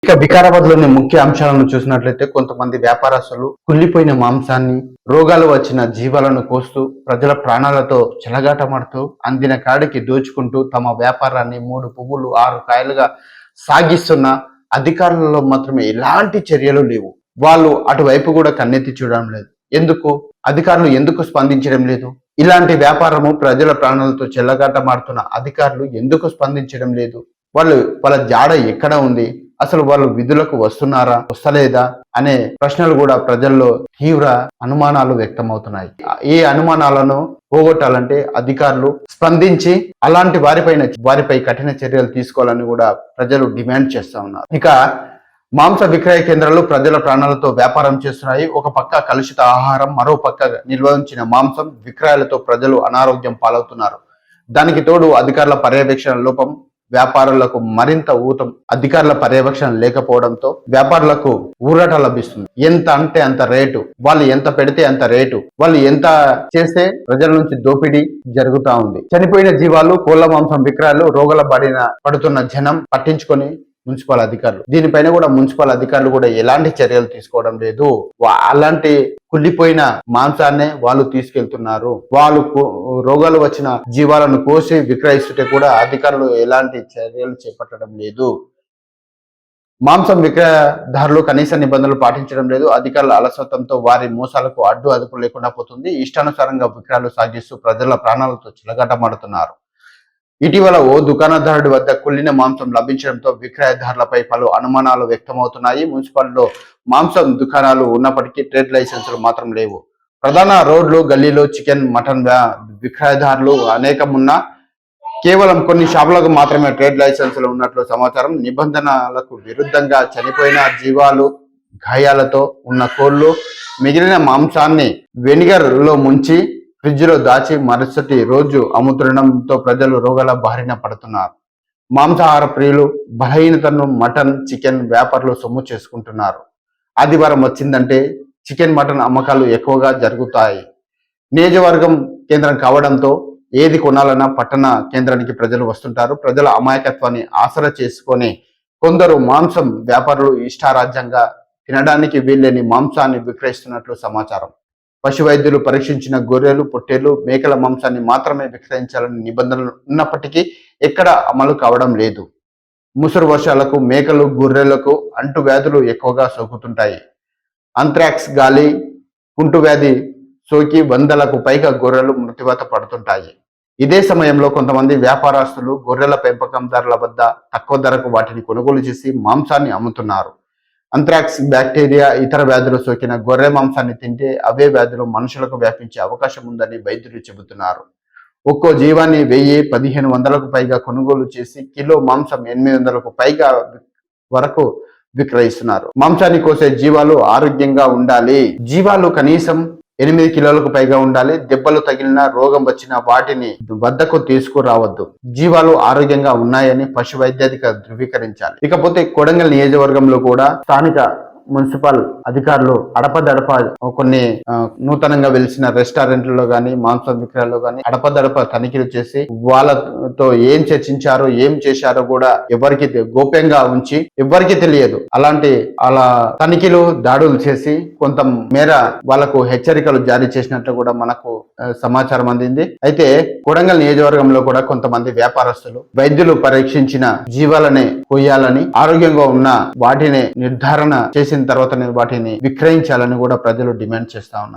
ఇక వికారాబాద్ లోని ముఖ్య అంశాలను చూసినట్లయితే కొంతమంది వ్యాపారస్తులు కుళ్ళిపోయిన మాంసాన్ని, రోగాలు వచ్చిన జీవాలను కోస్తూ ప్రజల ప్రాణాలతో చెలగాటమాడుతూ అందిన కాడికి దోచుకుంటూ తమ వ్యాపారాన్ని 3 పువ్వులు 6 కాయలుగా సాగిస్తున్న అధికారులలో మాత్రమే ఎలాంటి చర్యలు లేవు. వాళ్ళు అటువైపు కూడా కన్నెత్తి చూడడం లేదు. ఎందుకు? అధికారులు ఎందుకు స్పందించడం లేదు? ఇలాంటి వ్యాపారము ప్రజల ప్రాణాలతో చెలగాటమాడుతున్న అధికారులు ఎందుకు స్పందించడం లేదు? వాళ్ళ జాడ ఎక్కడ ఉంది? అసలు వాళ్ళు విధులకు వస్తున్నారా, వస్తలేదా అనే ప్రశ్నలు కూడా ప్రజల్లో తీవ్ర అనుమానాలు వ్యక్తమవుతున్నాయి. ఈ అనుమానాలను పోగొట్టాలంటే అధికారులు స్పందించి అలాంటి వారిపై కఠిన చర్యలు తీసుకోవాలని కూడా ప్రజలు డిమాండ్ చేస్తా ఉన్నారు. ఇక మాంస విక్రయ కేంద్రాలు ప్రజల ప్రాణాలతో వ్యాపారం చేస్తున్నాయి. ఒక పక్క కలుషిత ఆహారం, మరో పక్క నిల్వ ఉంచిన మాంసం విక్రయాలతో ప్రజలు అనారోగ్యం పాలవుతున్నారు. దానికి తోడు అధికారుల పర్యవేక్షణ లోపం వ్యాపారులకు మరింత ఊతం. అధికారుల పర్యవేక్షణ లేకపోవడంతో వ్యాపారులకు ఊరట లభిస్తుంది. ఎంత అంటే అంత రేటు, వాళ్ళు ఎంత పెడితే అంత రేటు, వాళ్ళు ఎంత చేస్తే ప్రజల నుంచి దోపిడీ జరుగుతా ఉంది. చనిపోయిన జీవాలు, కోళ్ల మాంసం విక్రయాలు, రోగాల బారిన పడుతున్న జనం పట్టించుకొని మున్సిపల్ అధికారులు దీనిపైన కూడా మున్సిపల్ అధికారులు కూడా ఎలాంటి చర్యలు తీసుకోవడం లేదు. అలాంటి కుళ్ళిపోయిన మాంసాన్నే వాళ్ళు తీసుకెళ్తున్నారు. వాళ్ళు రోగాలు వచ్చిన జీవాలను కోసి విక్రయిస్తుంటే కూడా అధికారులు ఎలాంటి చర్యలు చేపట్టడం లేదు. మాంసం విక్రయదారులు కనీస నిబంధనలు పాటించడం లేదు. అధికారుల అలసత్వంతో వారి మోసాలకు అడ్డు అదుపు లేకుండా పోతుంది. ఇష్టానుసారంగా విక్రయాలు సాగిస్తూ ప్రజల ప్రాణాలతో చిలగాటమాడుతున్నారు. ఇటీవల ఓ దుకాణదారుడి వద్ద కుళ్ళిన మాంసం లభించడంతో విక్రయదారులపై పలు అనుమానాలు వ్యక్తమవుతున్నాయి. మున్సిపాలిటీలో మాంసం దుకాణాలు ఉన్నప్పటికీ ట్రేడ్ లైసెన్సులు మాత్రం లేవు. ప్రధాన రోడ్లు, గల్లీలో చికెన్, మటన్ విక్రయదారులు అనేకం ఉన్నా కేవలం కొన్ని షాపులకు మాత్రమే ట్రేడ్ లైసెన్సులు ఉన్నట్లు సమాచారం. నిబంధనలకు విరుద్ధంగా చనిపోయిన జీవాలు, గాయాలతో ఉన్న కోళ్లు, మిగిలిన మాంసాన్ని వెనిగర్ లో ముంచి ఫ్రిడ్జ్ లో దాచి మరుసటి రోజు అమ్ముతుండడంతో ప్రజలు రోగాల బారిన పడుతున్నారు. మాంసాహార ప్రియులు బలహీనతను మటన్, చికెన్ వ్యాపారులు సొమ్ము చేసుకుంటున్నారు. ఆదివారం వచ్చిందంటే చికెన్, మటన్ అమ్మకాలు ఎక్కువగా జరుగుతాయి. నియోజకవర్గం కేంద్రం కావడంతో ఏది కొనాలన్నా పట్టణ కేంద్రానికి ప్రజలు వస్తుంటారు. ప్రజల అమాయకత్వాన్ని ఆసరా చేసుకొని కొందరు మాంసం వ్యాపారులు ఇష్టారాజ్యంగా తినడానికి వీల్లేని మాంసాన్ని విక్రయిస్తున్నట్లు సమాచారం. పశు వైద్యులు పరీక్షించిన గొర్రెలు, పొట్టేలు, మేకల మాంసాన్ని మాత్రమే విక్రయించాలని నిబంధనలు ఉన్నప్పటికీ ఎక్కడ అమలు కావడం లేదు. ముసురు వర్షాలకు మేకలు, గొర్రెలకు అంటు వ్యాధులు ఎక్కువగా సోకుతుంటాయి. అంత్రాక్స్, గాలి, కుంటు వ్యాధి సోకి 100లకు పైగా గొర్రెలు మృత్యువాత పడుతుంటాయి. ఇదే సమయంలో కొంతమంది వ్యాపారస్తులు గొర్రెల పెంపకందారుల వద్ద తక్కువ ధరకు వాటిని కొనుగోలు చేసి మాంసాన్ని అమ్ముతున్నారు. అంత్రాక్స్ బ్యాక్టీరియా, ఇతర వ్యాధులు సోకిన గొర్రె మాంసాన్ని తింటే అవే వ్యాధులు మనుషులకు వ్యాపించే అవకాశం ఉందని వైద్యులు చెబుతున్నారు. ఒక్కో జీవాన్ని 1000-1500లకు పైగా కొనుగోలు చేసి కిలో మాంసం 800లకు పైగా వరకు విక్రయిస్తున్నారు. మాంసాన్ని కోసే జీవాలు ఆరోగ్యంగా ఉండాలి. జీవాలు కనీసం 8 కిలోలకు పైగా ఉండాలి. దెబ్బలు తగిలిన, రోగం వచ్చిన వాటిని వద్దకు తీసుకురావద్దు. జీవాలు ఆరోగ్యంగా ఉన్నాయని పశు వైద్యాధికారి ధృవీకరించాలి. ఇకపోతే కొడంగల్ నియోజకవర్గంలో కూడా స్థానిక మున్సిపల్ అధికారులు అడపదడప కొన్ని నూతనంగా వెలిసిన రెస్టారెంట్లలో గానీ, మాంసం విక్రయాల్లో గానీ అడపదడప తనిఖీలు చేసి వాళ్ళతో ఏం చర్చించారో, ఏం చేశారో కూడా ఎవరికి గోప్యంగా ఉంచి ఎవరికి తెలియదు. అలా తనిఖీలు, దాడులు చేసి కొంత మేర వాళ్ళకు హెచ్చరికలు జారీ చేసినట్లు కూడా మనకు సమాచారం అందింది. అయితే కొడంగల్ నియోజకవర్గంలో కూడా కొంతమంది వ్యాపారస్తులు వైద్యులు పరీక్షించిన జీవాలనే కొయ్యాలని, ఆరోగ్యంగా ఉన్న వాటిని నిర్ధారణ చేసిన తర్వాతనే వాటిని విక్రయించాలని కూడా ప్రజలు డిమాండ్ చేస్తా ఉన్నారు.